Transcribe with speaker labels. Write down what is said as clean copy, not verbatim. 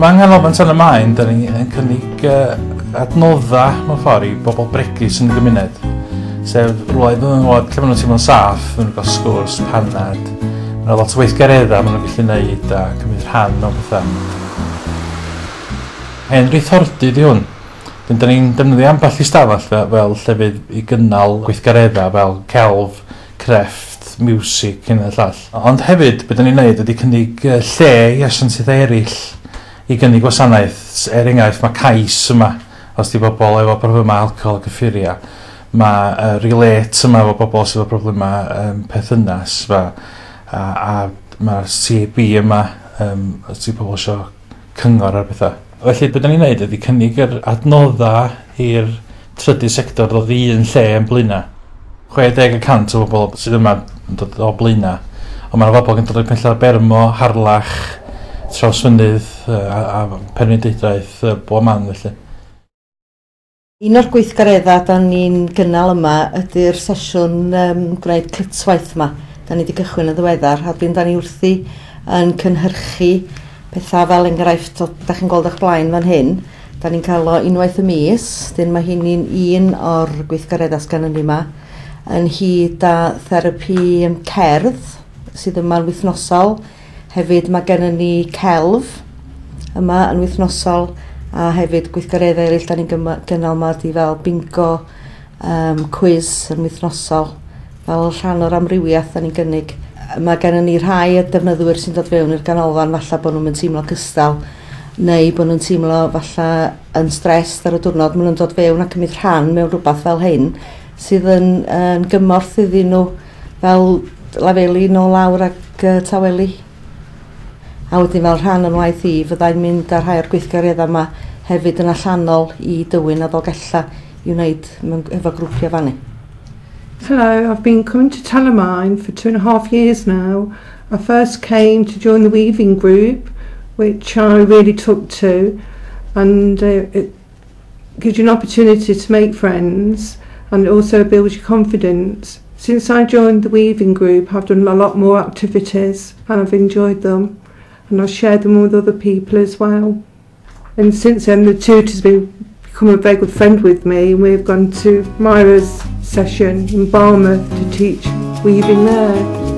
Speaker 1: Yma yng nghanol Mantell Maen, da ni'n cynnig adnodda mewn ffordd i bobl bregus yn y gymuned. Sef rhywle lle maen nhw'n teimlo'n saff, maen nhw'n cael sgwrs, paned. Mae lot o weithgareddau maen nhw'n gallu gwneud a cymryd rhan mewn bethau. Hen reithordy di hwn. Da ni'n defnyddio ambell i stafell fel llefydd i gynnal gweithgareddau fel celf, crefft, music, hyn a llall. Ond hefyd, beth da ni'n gwneud ydy cynnig lle i asiantaethau eraill i gynnig gwasanaeth. Enghraifft, mae cais yma, os di bobl efo problemau alcohol a gyffuria. Mae relate yma efo bobl sydd efo problemau perthynas. A mae'r CAB yma, os di bobl eisiau cyngor ar bethau. Felly, beth da ni'n gwneud ydy cynnig yr adnodda i'r trydydd sector ddod i un lle yn Blaenau. 60% o bobl sydd yma yn dod o Blaenau. Ond mae'r bobl yn dod o'r Penlla Bermo, Harlach, Trawsfynydd a Penrhyndeudraeth bob man felly.
Speaker 2: Un o'r gweithgareddau da ni'n gynnal yma ydy'r sesiwn gwneud clitswaith yma. Da ni wedi cychwyn y ddiweddar a da ni wrthi yn cynhyrchu pethau fel enghraifft da chi'n gweld eich blaen fan hyn. Da ni'n cael o unwaith y mis, dyn mae hynny'n un o'r gweithgareddau sgan ni yma yn hyd â therapi cerdd sydd yma'n wythnosol. Hefyd mae gennym ni celf yma yn wythnosol a hefyd gweithgareddau eraill da ni'n gynnal yma di fel bingo, quiz yn wythnosol fel rhan o'r amrywiaeth da ni'n gynnig. Mae gennym ni rhai y defnyddwyr sy'n dod fewn i'r ganolfan falle bod nhw'n teimlo cystal neu bod nhw'n teimlo falle yn stressed ar y diwrnod. Maen nhw'n dod fewn a cymryd rhan mewn rhywbeth fel hyn sydd yn gymorth iddyn nhw fel lafelu nôl lawr ac tawelu. A wedyn fel rhan yn waith i, fyddai'n mynd ar rhai o'r gweithgareddau yma hefyd yn allanol i dywyn a ddolgella i wneud efo grwpiau fannu.
Speaker 3: Hello, I've been coming to Talamine for 2.5 years now. I first came to join the weaving group, which I really took to, and it gives you an opportunity to make friends and it also builds your confidence. Since I joined the weaving group, I've done a lot more activities and I've enjoyed them. And I've shared them with other people as well. And since then the tutor's become a very good friend with me and we've gone to Myra's session in Barmouth to teach weaving there.